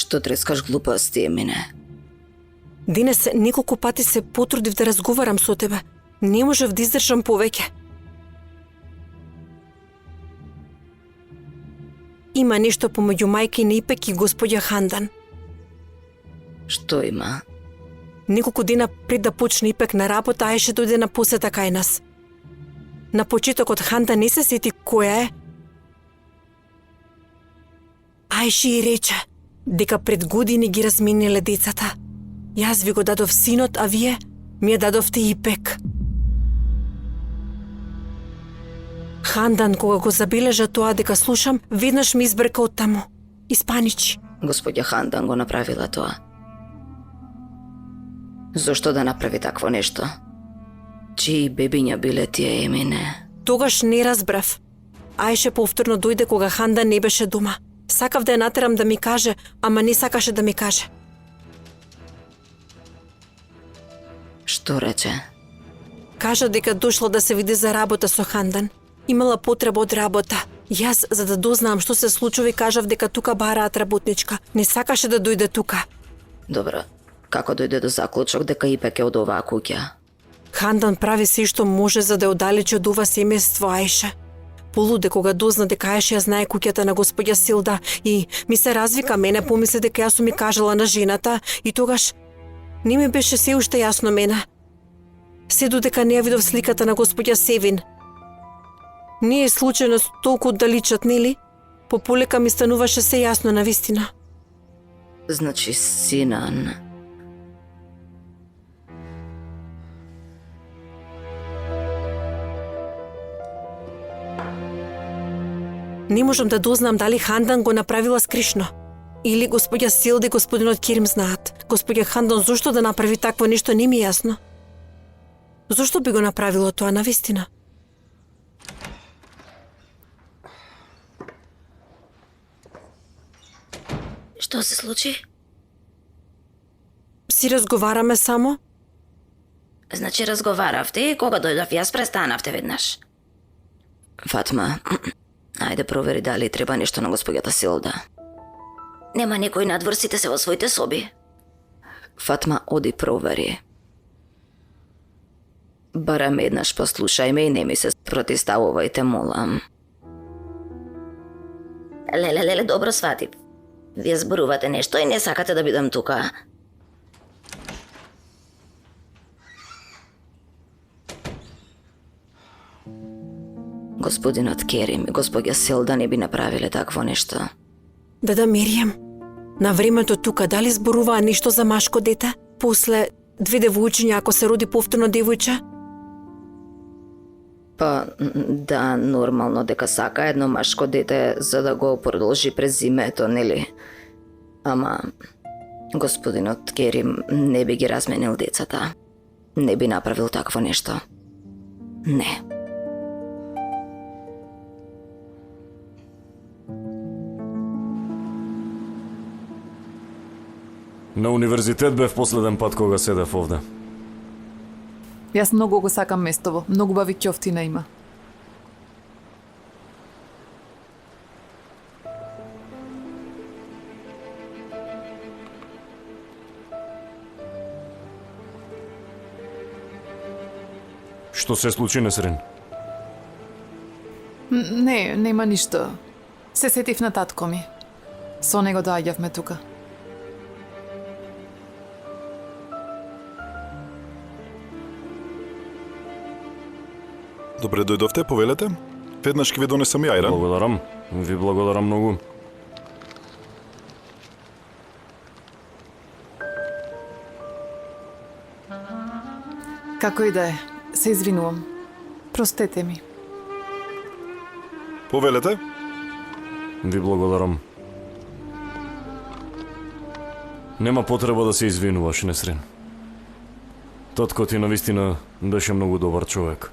Што трескаш глупости, Емине? Денес неколку пати се потрудив да разговарам со тебе. Не можев да издржам повеќе. Има нешто помеѓу мајка и Ипек и господја Хандан. Што има? Неколку дена пред да почне Ипек на работа, Ајше дојде на посета кај нас. На почетокот Хандан не се сети која е. Ајше и рече дека пред години ги размениле децата. Јас ви го дадов синот, а вие ми ја дадовте Ипек. Хандан, кога го забележа тоа дека слушам, веднаш ми избрка од таму. Испаничи. Господја Хандан го направила тоа. Зошто да направи такво нешто? Чии бебиња биле тие, Емине? Тогаш не разбрав. Ајше повторно дојде кога Хандан не беше дома. Сакав да ја натерам да ми каже, ама не сакаше да ми каже. Што рече? Кажа дека дошла да се види за работа со Хандан. Имала потреба од работа. Јас, за да дознам што се случува, кажав дека тука бараат работничка. Не сакаше да дојде тука. Добро, како дојде до заклучок дека Ипек е од оваа куќа? Хандан прави се што може за да ја оддалечи од ова семејство Ајше. Полуде кога дозна дека Ајше ја знае куќата на господја Силда и ми се развика, мене помисли дека јас сум ми кажала на жената и тогаш не ми беше се уште јасно мене. Се додека не ја видов сликата на господја Севин. Не е случајно толку далечат, нели? Пополека ми стануваше се јасно на вистина. Значи, Синан... Не можам да дознам дали Хандан го направила скришно. Или господја Силда и господинот Керим знаат. Господја Хандан зошто да направи такво нешто не ми е јасно. Зошто би го направило тоа на вистина? Што се случи? Си разговараме само? Значи разговаравте и кога дојдов јас престанавте веднаш. Фатма, ајде провери дали треба нешто на господјата Силда. Нема некој надвор, сите се во своите соби. Фатма, оди провери. Барем еднаш послушај ме и не ми се протиставувајте, молам. Леле, добро сватив. Вие зборувате нешто и не сакате да бидам тука. Господинот Керим и господја Силда не би направиле такво нешто. Да мерием. На времето тука дали зборуваа нешто за машко дете? После 2 девојчиња ако се роди повторно девојче? Па, да, нормално дека сака едно машко дете за да го продолжи през зимето, нели? Ама, господинот Керим не би ги разменил децата. Не би направил такво нешто. Не. На универзитет бев последен пат кога седев овде. Јас многу го сакам местово, многу бави ќофтина има. Што се случи, Несрин? Не, нема ништо. Се сетив на татко ми. Со него доаѓавме тука. Добре дојдовте, повелете. Веднаш ќе ви донесам јајран. Благодарам. Ви благодарам многу. Како и да е, се извинувам. Простете ми. Повелете. Ви благодарам. Нема потреба да се извинуваш, Несрин. Татко ти навистина беше многу добар човек.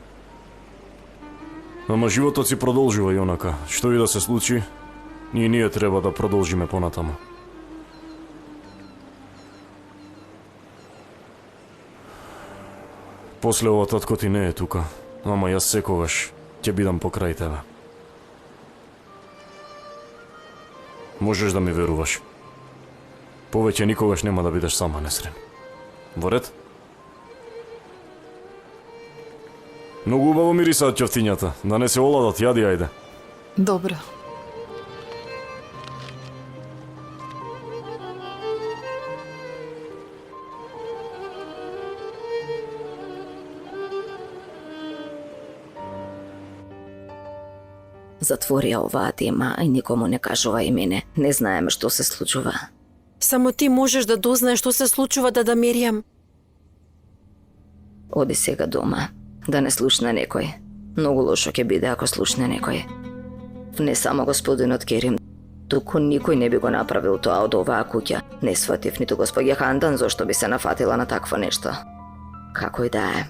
Ама животот си продолжува и онака. Што и да се случи, и ние треба да продолжиме понатаму. После ова татко ти не е тука, ама јас секогаш ќе бидам покрај тебе. Можеш да ми веруваш. Повеќе никогаш нема да бидеш сама, Несрин. Во ред? Многу убаво мирисаат ќефтињата, да не се оладат, јади, ајде. Добро. Затвори ја оваа тема и никому не кажува и мене. Не знаеме што се случува. Само ти можеш да дознаеш што се случува, да Миријам. Оди сега дома, да не слушне некој. Многу лошо ќе биде ако слушне некој. Не само господинот Керим, туку никој не би го направил тоа од оваа куќа. Не сватив ниту господја Хандан зошто би се нафатила на такво нешто. Како и да е.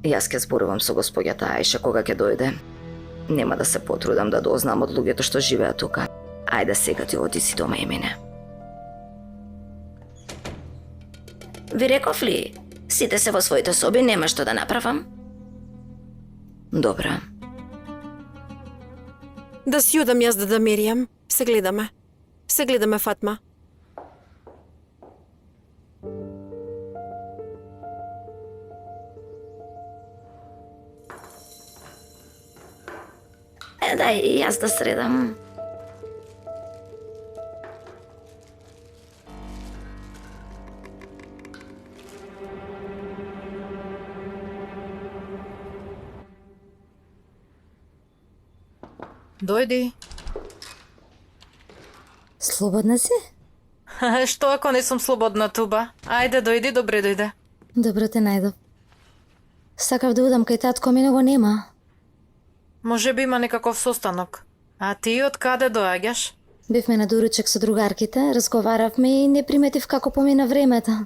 Јас ќе зборувам со господјата Аиша кога ќе дојде. Нема да се потрудам да дознам од луѓето што живеат тука. Ајде сега ти оди си дома и мене. Ви реков ли? Сите се во своите соби, нема што да направам? Добра. Да си одам јас, да Миријам. Се гледаме. Се гледаме, Фатма. Дај, јас да средам. Дојди. Слободна си? Што ако не сум слободна, Туба? Ајде, дојди, добре дојде. Добро те најдов. Сакав да удам кај татко, ми го нема. Може би има некаков состанок. А ти од каде доаѓаш? Бевме на доручек со другарките, разговаравме и не приметив како помина времето.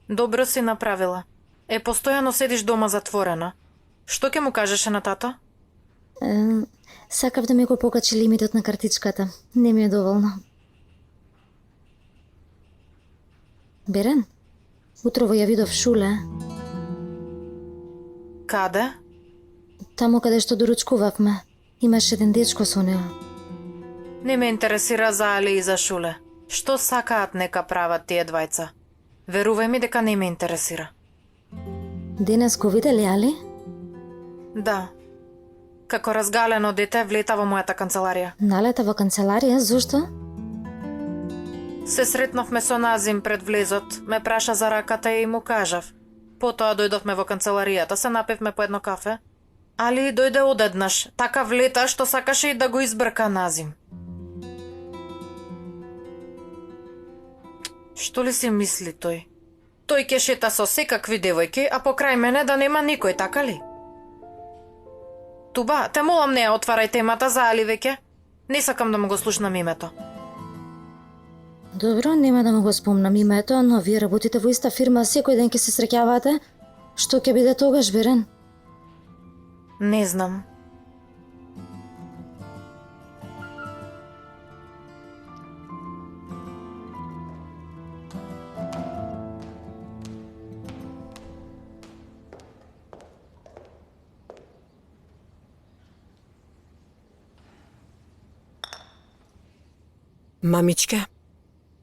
Добро си направила. Постојано седиш дома затворена. Што ќе му кажеше на тато? Сакав да ми го покачи лимитот на картичката. Не ми е доволно. Берен, утрово ја видов Шуле. Каде? Таму каде што доручкувавме. Имаш еден дечко со неа. Не ме интересира за Али и за Шуле. Што сакаат нека прават тие двајца? Верувај ми дека не ме интересира. Денес го видели Али? Да. Како разгалено дете влета во мојата канцеларија. Налета во канцеларија, зошто? Се сретнавме со Назим пред влезот, ме праша за раката и му кажав. Потоа дојдовме во канцеларијата, се напивме по едно кафе. Али дојде одеднаш, така влета што сакаше и да го избрка Назим. Што ли си мисли тој? Тој ќе шета со секакви девојки, а покрај мене да нема никој, така ли? Туба, те молам не ја отварај темата за Али веќе. Не сакам да му го слушнам името. Добро, нема да му го спомнам името, но вие работите во иста фирма, секој ден ќе се среќавате. Што ќе биде тогаш, Берен? Не знам. Мамичке,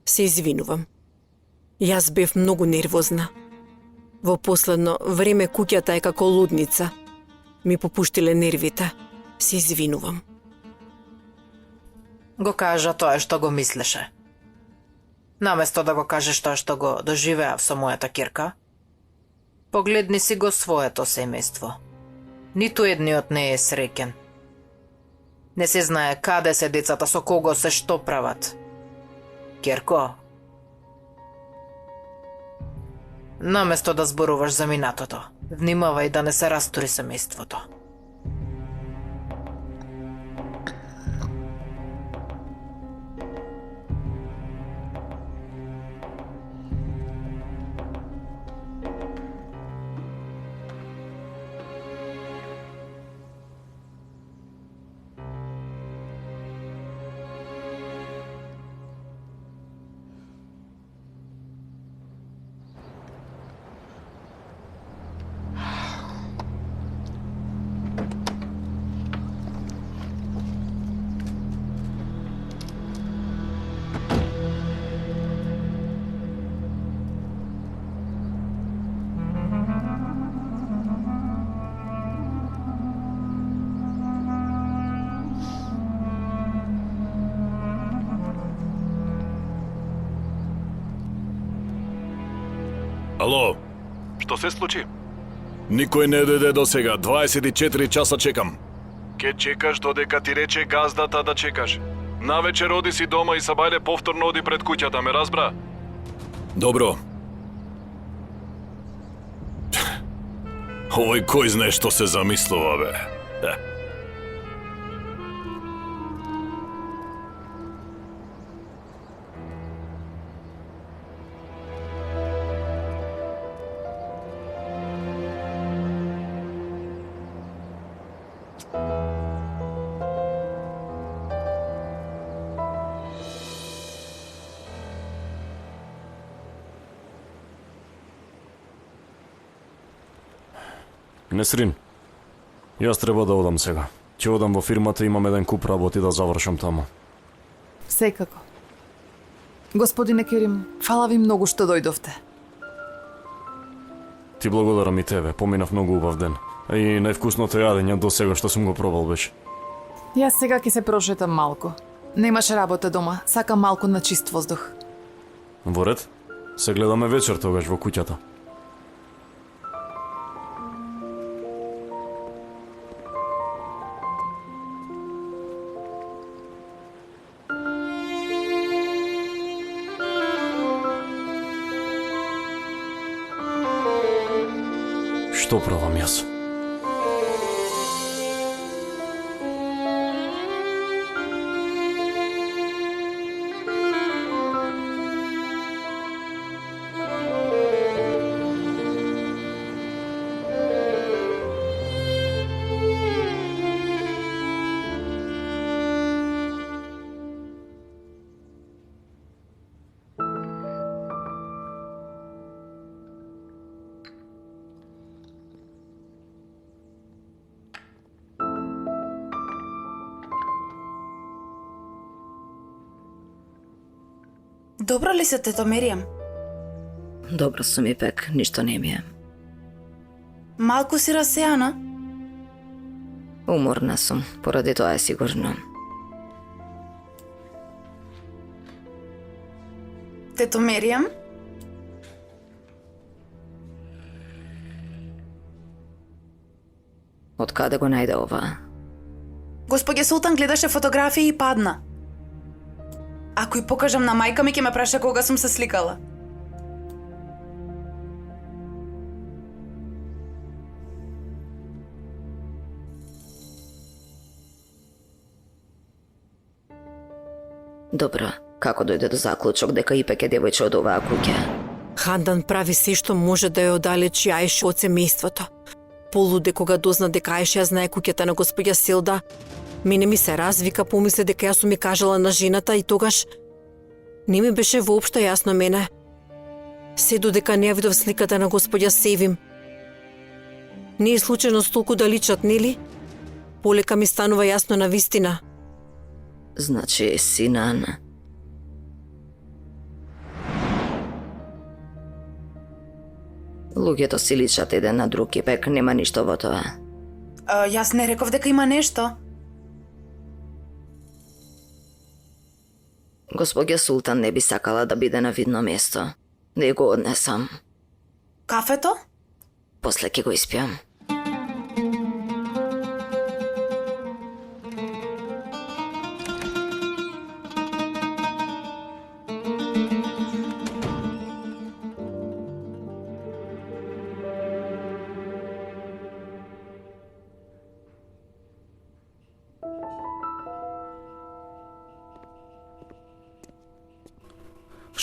се извинувам. Јас бев многу нервозна. Во последно време куќата е како лудница. Ми попуштиле нервите. Се извинувам. Го кажа тоа што го мислеше. Наместо да го кажеш тоа што го доживеав со мојата кирка, погледни си го своето семејство. Ниту едниот не е среќен. Не се знае каде се децата, со кого се, што прават. Керко, наместо да зборуваш за минатото, внимавај да не се растури семејството. Ало, што се случи? Никој не дојде до сега, 24 часа чекам. Ке чекаш додека ти рече газдата да чекаш. Навечер оди си дома и сабајле повторно оди пред куќата, ме разбра? Добро. Овој кој знае што се замислува, бе. Несрин, јас треба да одам сега. Ќе одам во фирмата, имам еден куп работи да завршам таму. Секако. Господине Керим, фала ви многу што дојдовте. Ти благодарам и тебе, поминав многу убав ден. И највкусното јадење до сега што сум го пробал беше. Јас сега ќе се прошетам малку. Немаше работа дома, сакам малку на чист воздух. Во ред? Се гледаме вечер тогаш во куќата. Што правам јас? Добро ли се, тето Меријам? Добро сум и пек, ништо не ми е. Малку си расејана? Уморна сум, поради тоа е сигурно. Тето Меријам? Од каде го најде ова? Господја Султан гледаше фотографија и падна. Ако ја покажам на мајка ми, ќе ме праша кога сум се сликала. Добро, како дојде до заклучок дека Ипек е девојче од оваа куќа? Хандан прави се што може да ја оддалечи Ајша од семејството. Полуде кога дозна дека Ајша ја знае куќата на господја Селда, мене ми се развика, помисли дека јас сум ми кажала на жената и тогаш не ми беше воопшто јасно мене. Се додека не ја видов сликата на господја Севим. Не е случајно толку да личат, нели? Полека ми станува јасно на вистина. Значи, Синан. Луѓето си личат еден на друг, Ипек, нема ништо во тоа. Јас не реков дека има нешто. Господја Султан не би сакала да биде на видно место. Да ја го однесам. Кафето? После ќе го испијам.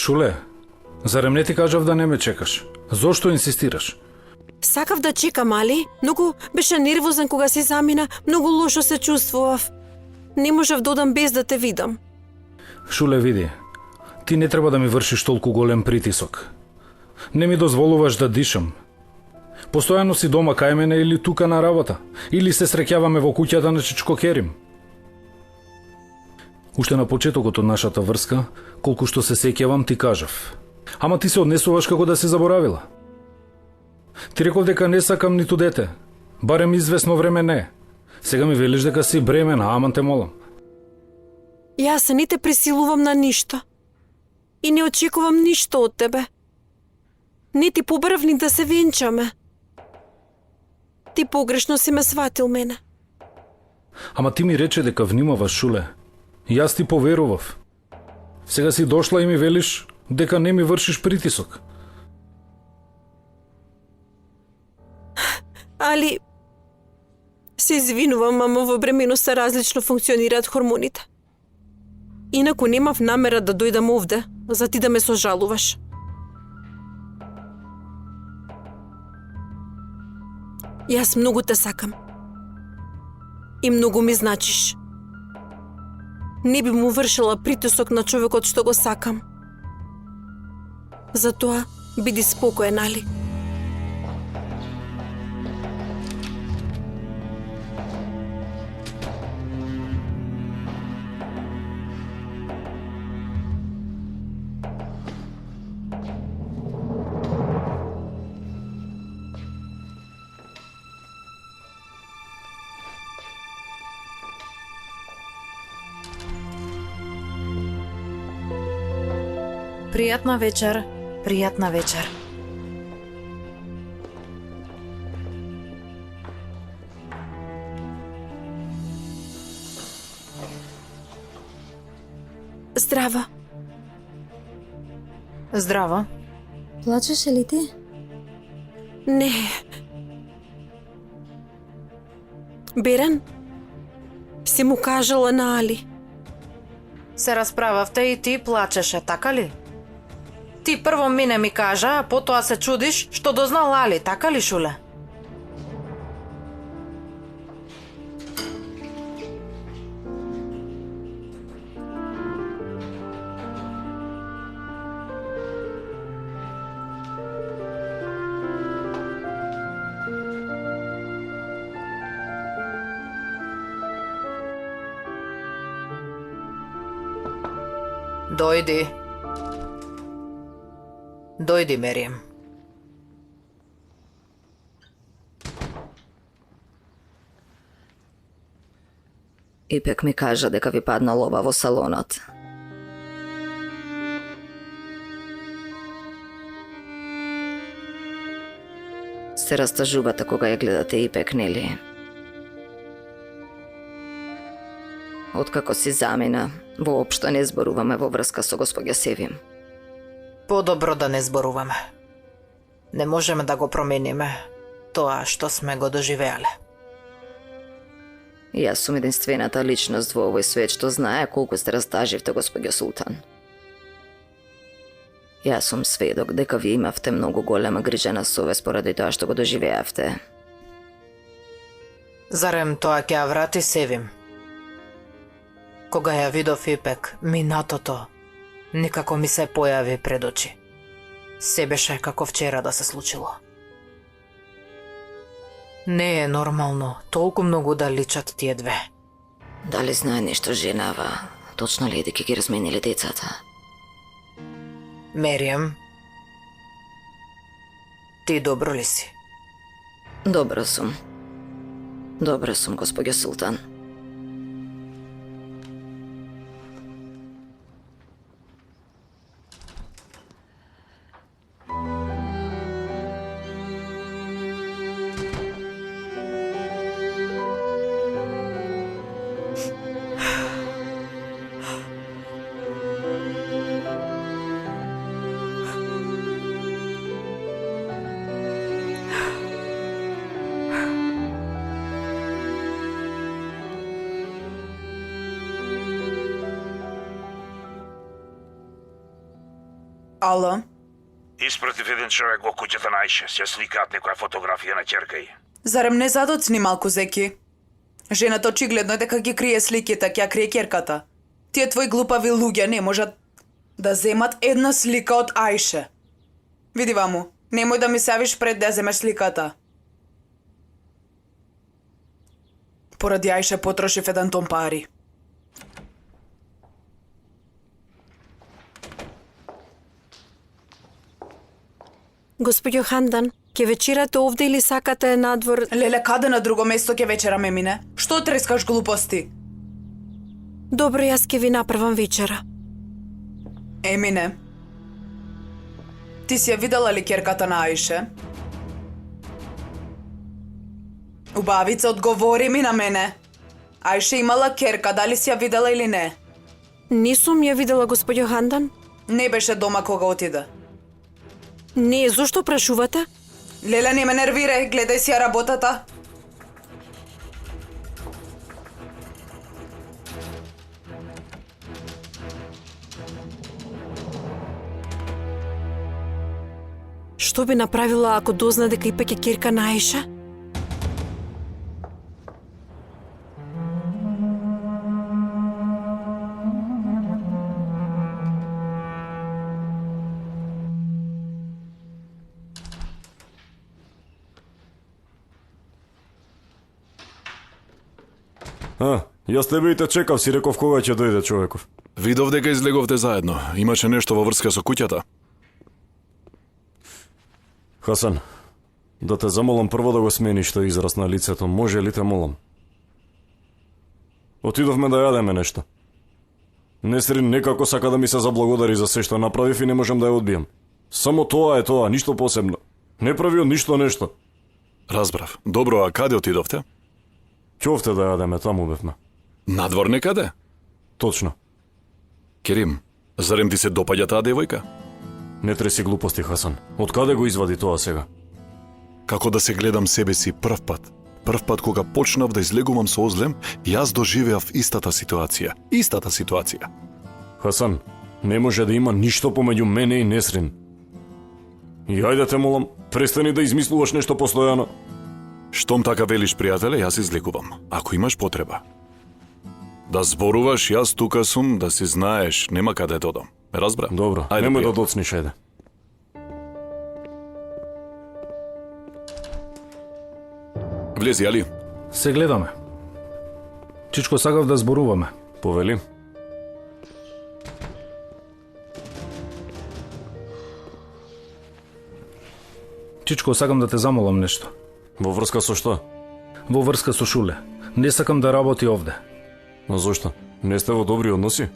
Шуле, зарем не ти кажав да не ме чекаш? Зошто инсистираш? Сакав да чекам, али многу беше нервозен кога се замина, многу лошо се чувствував. Не можев да одам без да те видам. Шуле, види, ти не треба да ми вршиш толку голем притисок. Не ми дозволуваш да дишам. Постојано си дома кај мене или тука на работа, или се среќаваме во куќата на Чичко Керим. Уште на почетокот од нашата врска, колку што се сеќавам, ти кажав. Ама ти се однесуваш како да си заборавила. Ти реков дека не сакам ниту дете. Барем извесно време не. Сега ми велиш дека си бремена, аман те молам. Јас не те пресилувам на ништо. И не очекувам ништо од тебе. Не ти побрав ни да се венчаме. Ти погрешно си ме сватил мене. Ама ти ми рече дека внимаваш, Шуле. И јас ти поверував. Сега си дошла и ми велиш дека не ми вршиш притисок. Али, се извинувам, ама во бременоста различно функционираат хормоните. Инаку немав намера да дојдам овде, за ти да ме сожалуваш. Јас многу те сакам. И многу ми значиш. Не би му вршила притисок на човекот што го сакам. Затоа, биди спокоен, али? Пријатна вечер, пријатна вечер. Здраво. Здраво. Плачеше ли ти? Не. Беран, си му кажала на Али. Се расправавте и ти плачеше, така ли? Ти прво мене ми кажа, а потоа се чудиш што дознал Али, така ли, Шуле? Дојди. Дојди, Мерием. Ипек ми кажа дека ви падна лова во салонот. Се растажувате кога ја гледате Ипек, нели? Откако си замина, воопшто не зборуваме во врска со госпоѓа Севим. Подобро да не зборуваме. Не можеме да го промениме тоа што сме го доживеале. Јас сум единствената личност во овој свет што знае колку сте растаживте, госпоѓа Султан. Јас сум сведок дека ви имавте многу голема грижа на совест поради тоа што го доживеавте. Зарем тоа ќе ја врати Севим? Кога ја видов Ипек, минатото некако ми се појави пред очи. Се беше како вчера да се случило. Не е нормално толку многу да личат тие две. Дали знае нешто женава? Точно ли е дека ги размениле децата? Мерием, ти добро ли си? Добро сум. Добро сум, госпоѓа Султан. Ало? Испратив еден човек во куќата на Ајше, се сликаат некоја фотографија на ќерка ѝ. Зарем не задоцни малку, Зеки? Жената очигледно дека ги крие сликите, ќе ја крие ќерката. Тие твои глупави луѓе не можат да земат една слика од Ајше. Види ваму, немој да ми се јавиш пред да ја земеш сликата. Поради Ајше потрошив еден том пари. Господјо Хандан, ќе вечерате овде или сакате надвор? Леле, каде на друго место ќе вечераме, мине? Што трескаш глупости? Добро, јас ќе ви направам вечера. Емине, Ти си ја видела ли керката на Аише? Убавица, одговори ми на мене. Аише имала керка, дали си ја видела или не? Не сум ја видела, господјо Хандан. Не беше дома кога отида. Не, зошто прашувате? Леле, не ме нервирај, гледај си ја работата. Што би направила ако дозна дека ипак е керка на Аиша? Јас тебе и те чекав, си реков кога ќе дојде човеков. Видов дека излеговте заедно. Имаше нешто во врска со куќата? Хасан, да те замолам прво да го смениш тој израз на лицето, може ли те молам? Отидовме да јадеме нешто. Несрин некако сака да ми се заблагодари за се што направив и не можам да ја одбијам. Само тоа е тоа, ништо посебно. Не прави од ништо нешто. Разбрав. Добро, а каде отидовте? Ќовте да јадеме, таму бевме. Надвор некаде? Точно. Керим, зарем ти се допаѓа таа девојка? Не треси глупости, Хасан. Од каде го извади тоа сега? Како да се гледам себе си прв пат. Прв пат кога почнав да излегувам со Озлем, јас доживеав истата ситуација. Истата ситуација. Хасан, не може да има ништо помеѓу мене и Несрин. И ајде те молам, престани да измислуваш нешто постојано. Штом така велиш, пријателе, јас излегувам. Ако имаш потреба. Да зборуваш, јас тука сум, да си знаеш, нема каде да одам. Разбра? Добро, ајде, немој да пријател. доцниш, ајде. Влези, Али. Се гледаме. Чичко, сакав да зборуваме. Повели. Чичко, сакам да те замолам нешто. Во врска со што? Во врска со Шуле. Не сакам да работи овде. Но зошто? Не сте во добри односи?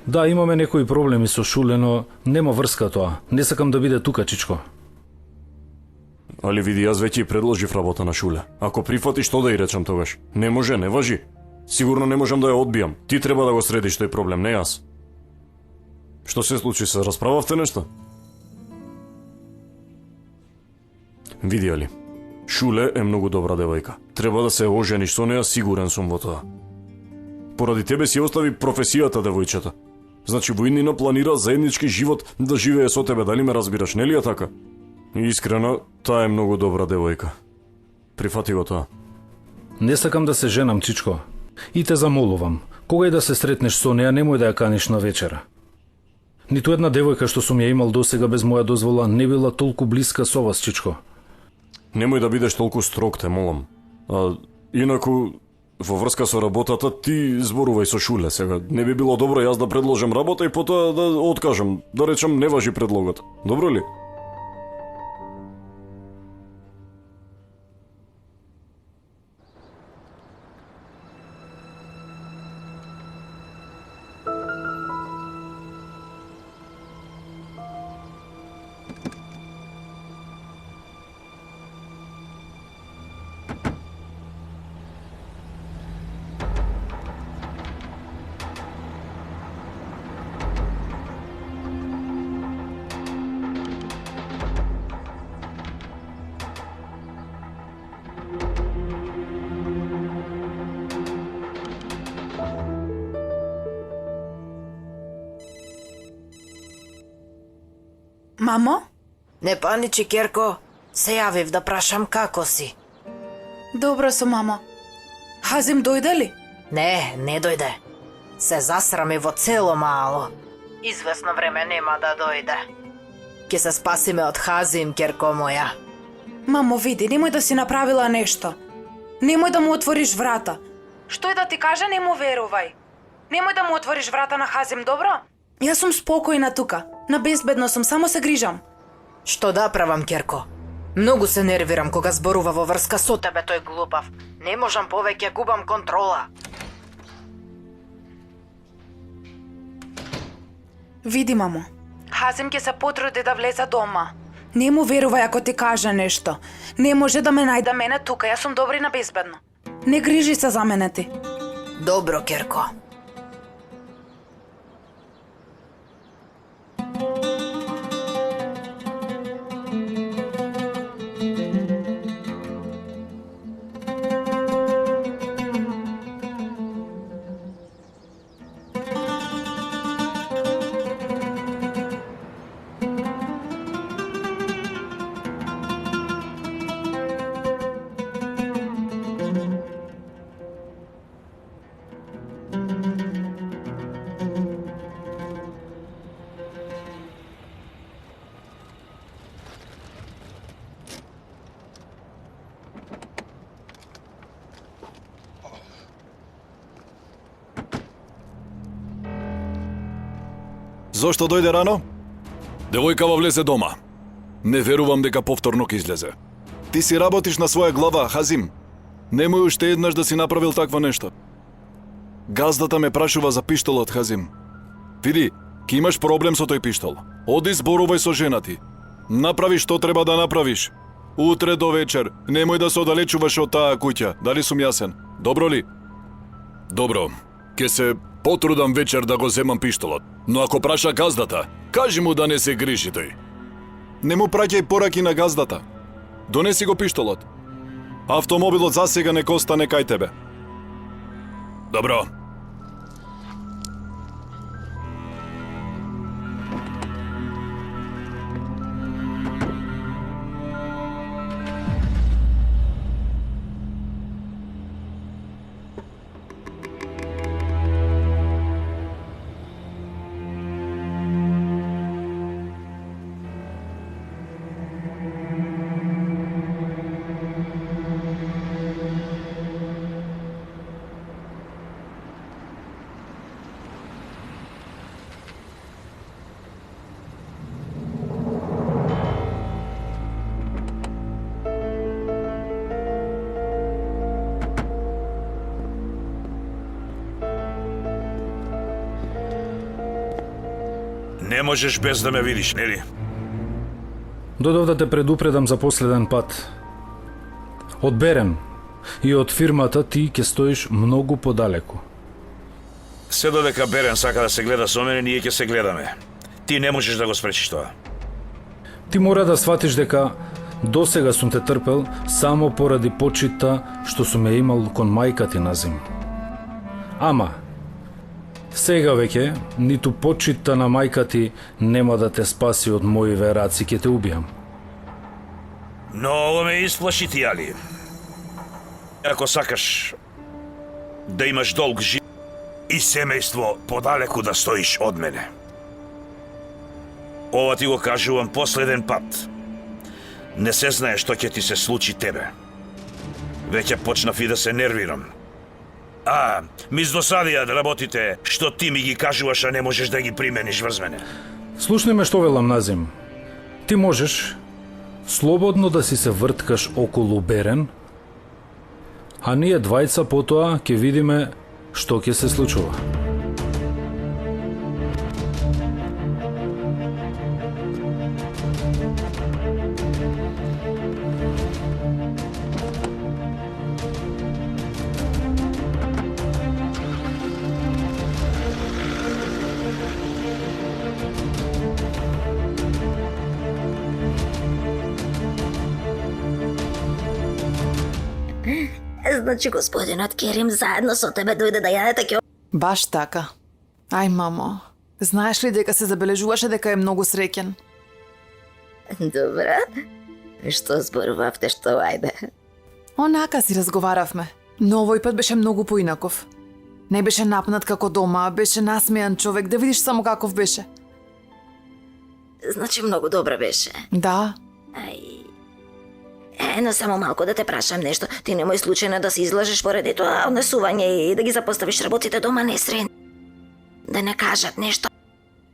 Да, имаме некои проблеми со Шуле, но нема врска тоа. Не сакам да биде тука, Чичко. Али види, јас веќе и предложив работа на Шуле. Ако прифати, што да и речам тогаш? Не може, не важи. Сигурно не можам да ја одбијам. Ти треба да го средиш тој проблем, не јас. Што се случи, се расправавте нешто? Види, Али, Шуле е многу добра девојка. Треба да се ожениш со неја, сигурен сум во тоа. Поради тебе си остави професијата девојчето. Значи во иднина планира заеднички живот да живее со тебе, дали ме разбираш, нели е така? И искрено, таа е многу добра девојка. Прифати го тоа. Не сакам да се женам, Чичко. И те замолувам, кога и да се сретнеш со неја, немој да ја каниш на вечера. Ниту една девојка што сум ја имал досега без моја дозвола не била толку блиска со вас, Чичко. Немој да бидеш толку строг, те молам. А инаку, во врска со работата, ти зборувај со Шуле сега. Не би било добро јас да предложам работа и потоа да откажам. Да речам, не важи предлогот. Добро ли? Мамо? Не паничи, Керко. Се јавив да прашам како си. Добро сум, мамо. Хазим дојде ли? Не дојде. Се засрами во цело мало. Извесно време нема да дојде. Ке се спасиме од Хазим, Керко моја. Мамо, види, немој да си направила нешто. Немој да му отвориш врата. Што е да ти каже, не му верувај. Немој да му отвориш врата на Хазим, добро? Јас сум спокојна тука. На безбедно сум, само се грижам. Што да правам, Керко? Многу се нервирам кога зборува во врска со тебе тој глупав. Не можам повеќе, губам контрола. Види, мамо. Хазим ќе се потруди да влезе дома. Не му верувај ако ти каже нешто. Не може да ме најде мене тука, јас сум добра и на безбедно. Не грижи се за мене ти. Добро, Керко. Зошто дојде рано? Девојкава влезе дома. Не верувам дека повторно ќе излезе. Ти си работиш на своја глава, Хазим. Немој уште еднаш да си направил такво нешто. Газдата ме прашува за пиштолот, Хазим. Види, ќе имаш проблем со тој пиштол. Оди зборувај со жена ти. Направи што треба да направиш. Утре до вечер, немој да се оддалечуваш од таа куќа. Дали сум јасен? Добро ли? Добро. Ке се потрудам вечер да го земам пиштолот. Но ако праша газдата, кажи му да не се грижи тој. Не му праќај пораки на газдата. Донеси го пиштолот. Автомобилот засега нека остане кај тебе. Добро. Не можеш без да ме видиш, нели? Додов да те предупредам за последен пат. Од Берен и од фирмата ти ќе стоиш многу подалеку. Се додека Берен сака да се гледа со мене, ние ќе се гледаме. Ти не можеш да го спречиш тоа. Ти мора да сватиш дека досега сум те трпел само поради почита што сум ја имал кон мајка ти Назим. Ама, сега веќе, ниту почита на мајка ти нема да те спаси од мои вераци, ќе те убијам. Но ово ме исплаши ти, Али. Ако сакаш да имаш долг живот и семејство, подалеку да стоиш од мене. Ова ти го кажувам последен пат. Не се знае што ќе ти се случи тебе. Веќе почнав и да се нервирам. Ми издосадија да работите што ти ми ги кажуваш, а не можеш да ги примениш врз мене. Слушни ме што велам, Назим. Ти можеш слободно да си се врткаш околу Берен, а ние двајца потоа ќе видиме што ќе се случува. Значи господинот Керим заедно со тебе дојде да јадете ќе... Баш така. Ај, мамо, знаеш ли дека се забележуваше дека е многу среќен? Добра. Што зборувавте, што ајде? Онака си разговаравме, но овој пат беше многу поинаков. Не беше напнат како дома, беше насмејан човек, да видиш само каков беше. Значи многу добра беше. Да. Но само малку да те прашам нешто. Ти немој случајно да се излажеш поради тоа однесување и да ги запоставиш работите дома несрен. Да не кажат нешто.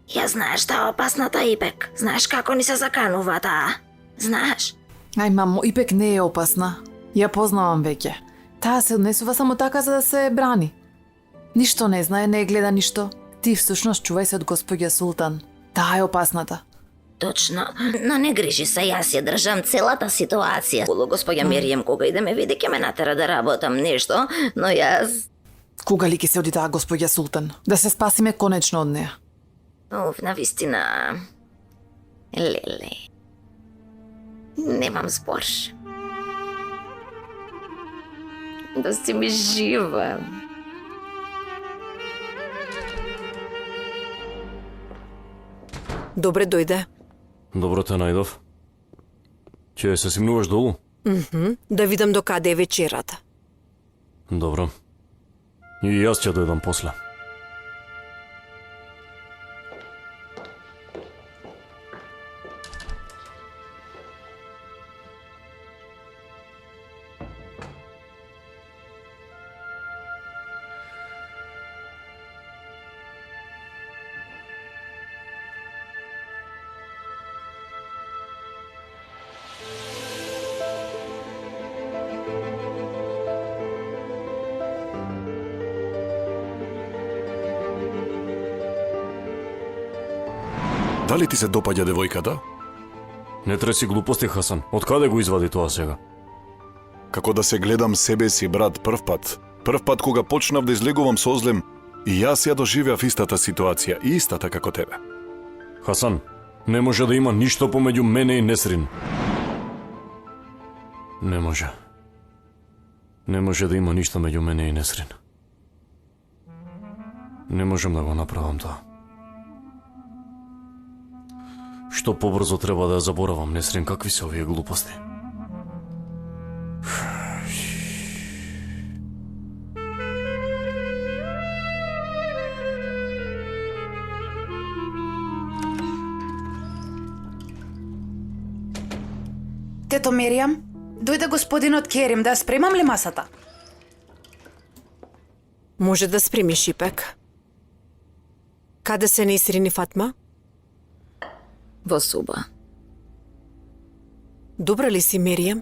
Ја знаеш таа опасната Ипек. Знаеш како ни се заканува таа. Знаеш? Ај, мамо, Ипек не е опасна. Ја познавам веќе. Таа се однесува само така за да се брани. Ништо не знае, не гледа ништо. Ти всушност чувај се од господја Султан. Таа е опасната. Точно, но не грижи се, јас ја држам целата ситуација. Госпоѓа Мерием, кога иде ме види, ќе ме натера да работам нешто, но јас... Кога ли ќе се оди таа господја Султан? Да се спасиме конечно од неа. Навистина... Леле... Немам збор. Да си ми жива. Добре дојде. Добро те најдов. Ќе се симнуваш долу? Да видам до каде е вечерата. Добро. И јас ќе дојдам после. Дали ти се допаѓа девојката? Не треси глупости, Хасан. Од каде го извади тоа сега? Како да се гледам себе си, брат, прв пат. Прв пат кога почнав да излегувам со злем, и јас ја доживеав истата ситуација, истата како тебе. Хасан, не може да има ништо помеѓу мене и Несрин. Не може. Не може да има ништо меѓу мене и Несрин. Не можем да го направам тоа. Што побрзо треба да ја заборавам, Несрин, какви се овие глупости? Тето Меријам, дојде господинот Керим, да спремам ли масата? Може да спремиш Ипек. Каде се Несрин и Фатма? Во соба. Добра ли си, Меријам?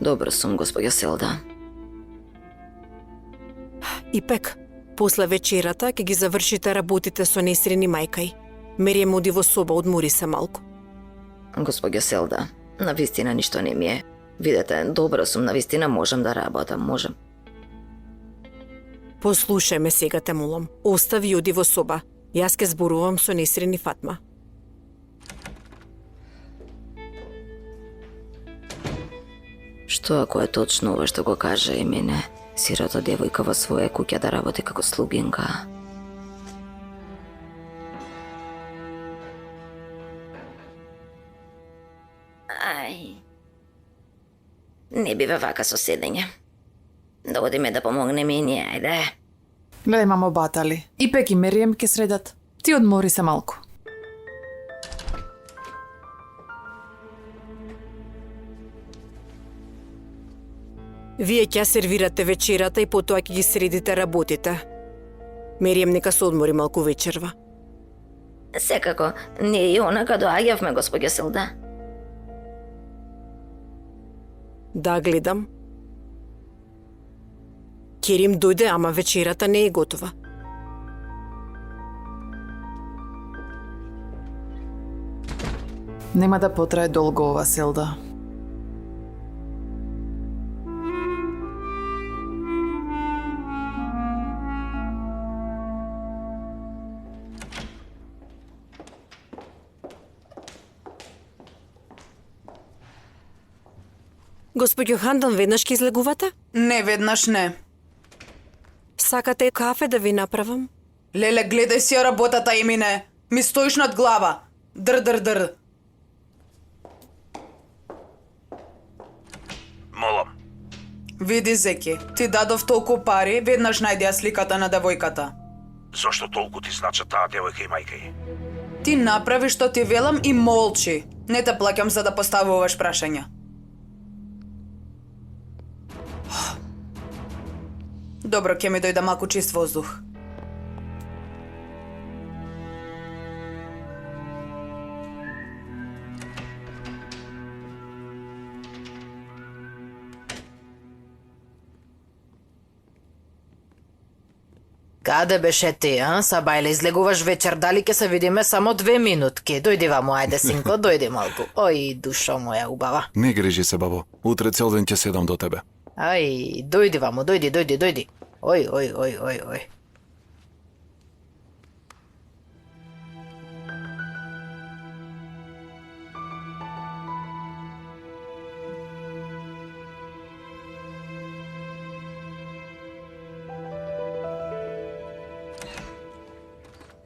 Добро сум, госпоѓа Селда. Ипек, после вечерата ќе ги завршите работите со Несрин и мајкај. Меријам оди во соба, одмори се малку. Госпоѓа Селда, навистина ништо не ми е. Видете, добро сум, навистина можам да работам, можам. Послушај ме сега, те молам. Остави и оди во соба. Јас ке зборувам со Несрин и Фатма. Што ако е точно ова што го кажа и мене, сирота девојка во своја куќа да работи како слугинка? Ај... Не бива вака со седење. Да одиме да помогнеме и ние, ајде. Гледај, мамо, батали. Ипек и Мерием ке средат. Ти одмори се малку. Вие ќе сервирате вечерата и потоа ќе ги средите работите. Мерием нека се одмори малку вечерва. Секако, ние и онака доаѓавме, госпоѓа Селда. Да, гледам. Керим дојде, ама вечерата не е готова. Нема да потрае долго ова, Селда. Господјо Хандан, веднаш ќе излегувате? Не, веднаш не. Сакате кафе да ви направам? Леле, гледај си ја работата, Емине. Ми стоиш над глава. Др. Молам. Види, Зеки, ти дадов толку пари, веднаш најди ја сликата на девојката. Зошто толку ти значат таа девојка и мајка ѝ? Ти направи што ти велам и молчи. Не те плаќам за да поставуваш прашања. Добро, ќе ми дојде малку чист воздух. Каде беше ти, а? Сабајле, излегуваш вечер, дали ќе се видиме само 2 минутки? Дојди вамо, ајде, синко, дојди малку. Ој, душо моја убава. Не грижи се, бабо. Утре цел ден ќе седам до тебе. Ај, дојди вамо, дојди. Ој.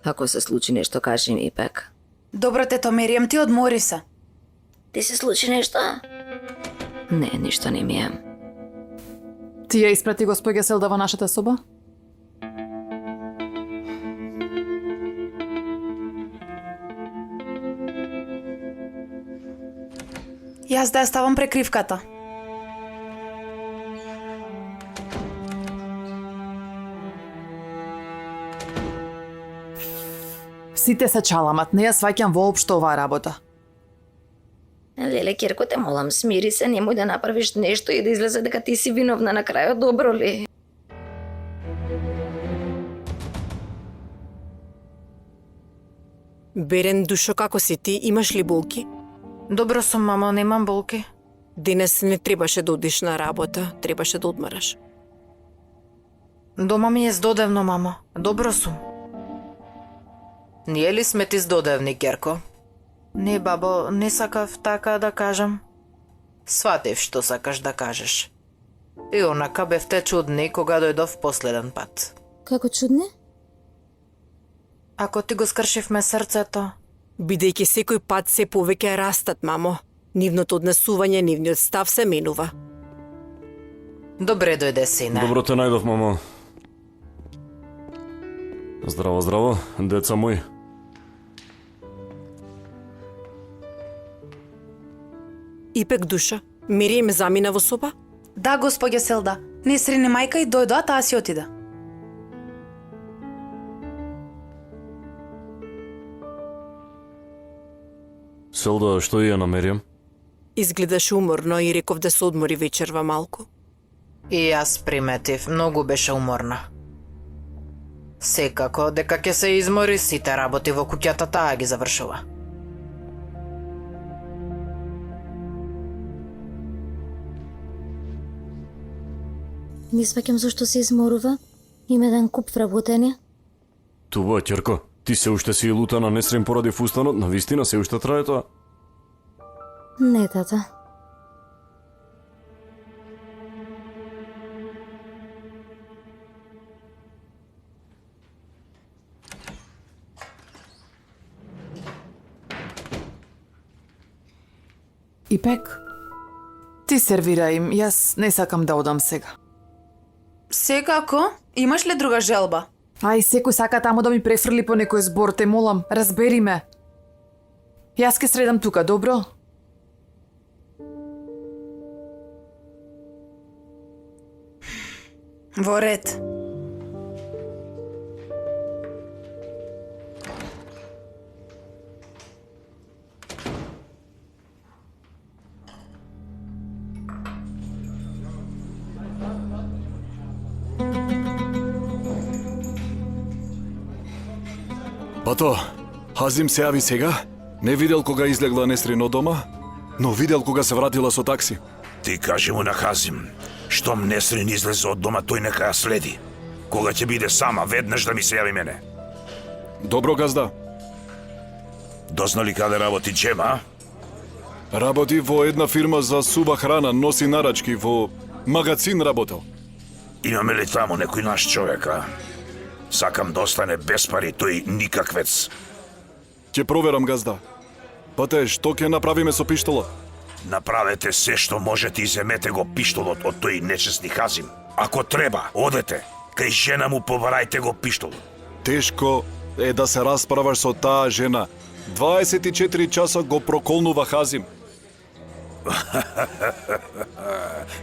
Ако се случи нешто, кажи ми, Ипек. Добро, тето Меријам, ти одмори се. Ти се случи нешто? Не, ништо не ми е. Ти ја испрати госпоѓа Селда во нашата соба? Јас да ја ставам прекривката. Сите се чаламат, не ја сваќам воопшто оваа работа. Леле, Керко, те молам, смири се, немој да направиш нешто и да излезе дека ти си виновна на крајот, добро ли? Берен, душо, како си ти? Имаш ли болки? Добро сум, мамо, немам болки. Денес не требаше да одиш на работа, требаше да одмараш. Дома ми е здодевно, мамо. Добро сум. Ние ли сме ти здодевни, Керко? Не, бабо, не сакав така да кажам. Сватив што сакаш да кажеш. И онака бевте чудни кога дојдов последен пат. Како чудни? Ако ти го скршивме срцето, Бидејќи секој пат се повеќе растат, мамо. Нивното однесување, нивниот став се менува. добре дојде, сине. Добро те најдов, мамо. Здраво, здраво, деца мои. Ипек, душа, Меријам ме замина во соба? Да, госпоѓа Селда. Несрини мајка и дојдоа, таа си отида. Селда, што ја намерям? Изгледаше уморно и реков да се одмори вечерва малку. И јас приметив, многу беше уморна. Секако, дека ќе се измори, сите работи во куќата таа ги завршува. Не сваќам зашто се изморува. Има еден куп вработени. Това, ќерко, ти се уште си лута на несрем поради фустанот, на вистина се уште трае тоа? Не, тата. Ипек, ти сервира им, јас не сакам да одам сега. Секако, имаш ли друга желба? Ај, секој сака таму да ми префрли по некој збор, те молам, разбери ме. Јас ке средам тука, добро? Во ред. Бато, Хазим се јави сега? Не видел кога излегла Несрин од дома, но видел кога се вратила со такси. Ти кажи му на Хазим, штом Несрин излезе од дома, тој нека ја следи. Кога ќе биде сама, веднаш да ми се јави мене. Добро, газда. Дозна ли каде работи Джема? Работи во една фирма за сува храна, носи нарачки, во магазин работел. Имаме ли таму некој наш човек, а? Сакам да остане без пари, тој никаквец. Ќе проверам, газда. Пате, што ќе направиме со пиштолот? Направете се што можете и земете го пиштолот од тој нечесни Хазим. Ако треба, одете, кај жена му побарајте го пиштолот. Тешко е да се расправаш со таа жена. 24 часа го проколнува Хазим.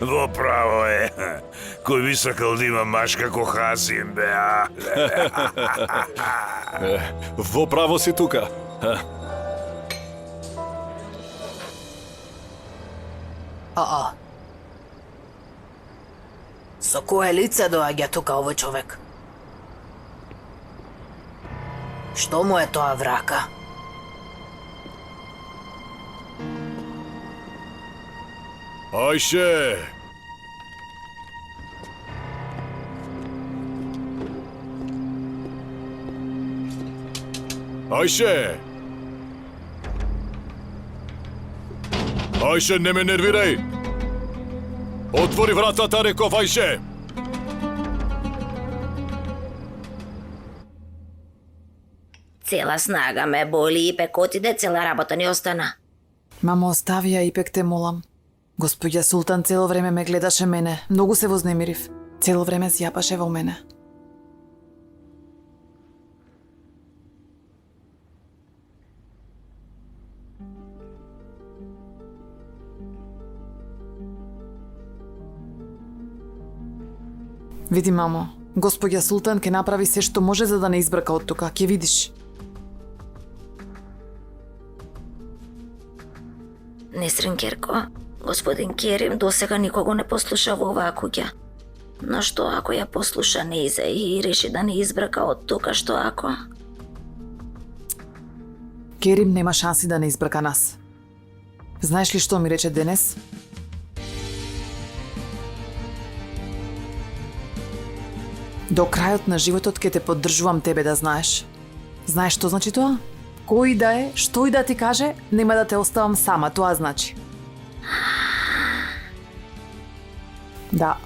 Во право е. Кој би сакал да има маж како Хазим, бе, а? Во право си тука. Со кое лице доаѓа тука овој човек? Што му е тоа врака? Ајше! Ајше! Ајше, не ме нервирај! Отвори вратата, реков, Ајше! Цела снага ме боли, Ипек отиде, цела работа ни остана. Мамо, остави ја, Ипек, те молам. Господја Султан цело време ме гледаше мене. Многу се вознемирив. Цело време зјапаше во мене. Види, мамо, господја Султан ќе направи се што може за да не избрка од тука, ќе видиш. Несрин Керко, господин Керим досега никого не послуша во оваа куќа. Но што ако ја послуша Неиза и реши да не избрака од тука, што ако? Керим нема шанси да не избрака нас. Знаеш ли што ми рече денес? До крајот на животот ќе те поддржувам тебе, да знаеш. Знаеш што значи тоа? Кој да е, што и да ти каже, нема да те оставам сама, тоа значи. Да.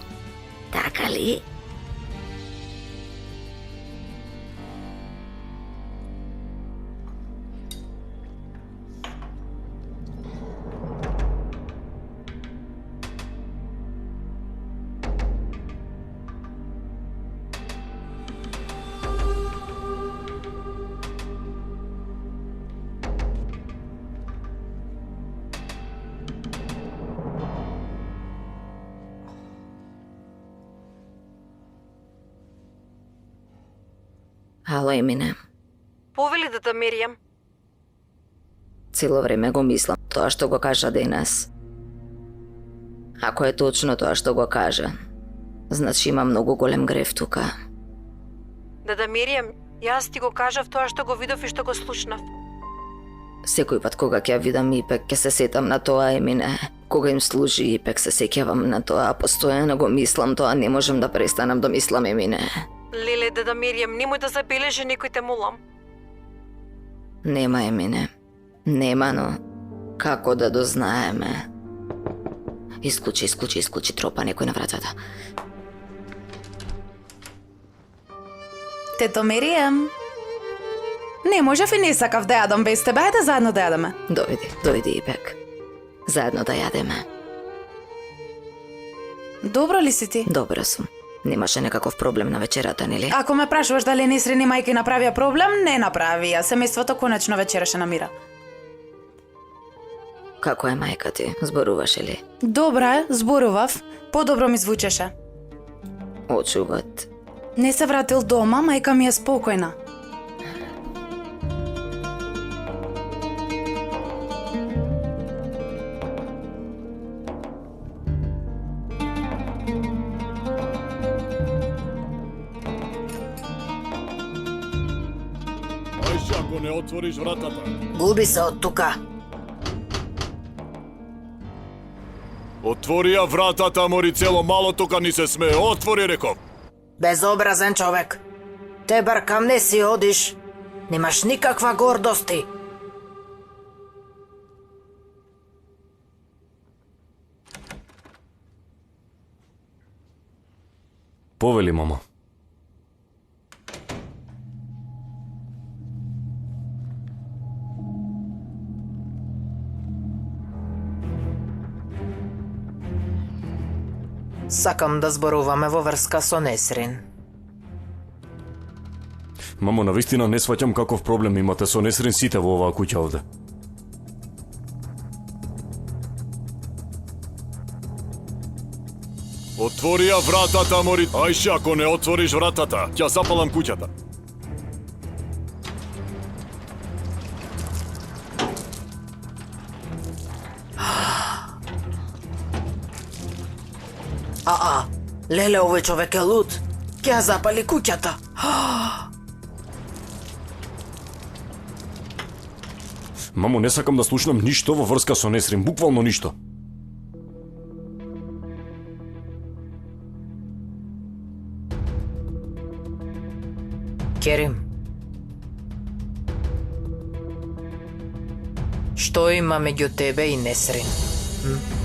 Така ли? Ало, Емине. Повели да Миријам. Цело време го мислам тоа што го кажа денес. Ако е точно тоа што го кажа, значи има многу голем грев тука. Дада Миријам, јас ти го кажав тоа што го видов и што го слушнав. Секој пат кога ќе ја видам Ипек, ќе се сетам на тоа, Емине. Кога им служи Ипек, се сеќавам на тоа, постојано го мислам тоа, не можам да престанам да мислам, Емине. Леле, дада Миријам, немој да забележи некој, те молам. Нема, Емине. Нема, но како да дознаеме? Исклучи, тропа некој на вратата. Тето Миријам. Не можев и не сакав да јадам без тебе, ајде заедно да јадеме. Дојди, Ипек. Заедно да јадеме. Добро ли си ти? Добра сум. Немаше некаков проблем на вечерата, нели? Ако ме прашуваш дали Несрин и мајка направија проблем, не направија. Семејството конечно вечера ше намира. Како е мајка ти? Зборуваше ли? Добра е, зборував. Подобро ми звучеше. Очуват. Не се вратил дома, мајка ми е спокојна. Ајше, ако не отвориш вратата. Губи се од тука. Отвори ја вратата, мори, цело мало тука ни се смее. Отвори, реков. Безобразен човек. Те баркам не си одиш. Немаш никаква гордости. Повели, мама. Сакам да зборуваме во врска со Несрин. Мамо, навистина не сваќам каков проблем имате со Несрин сите во оваа куќа овде. Отвори ја вратата, мори. Ајше, ако не отвориш вратата, ќе запалам куќата. Леле, овој човек е луд. Ќе ја запали куќата. Мамо, не сакам да слушнам ништо во врска со Несрин, буквално ништо. Керим, што има меѓу тебе и Несрин?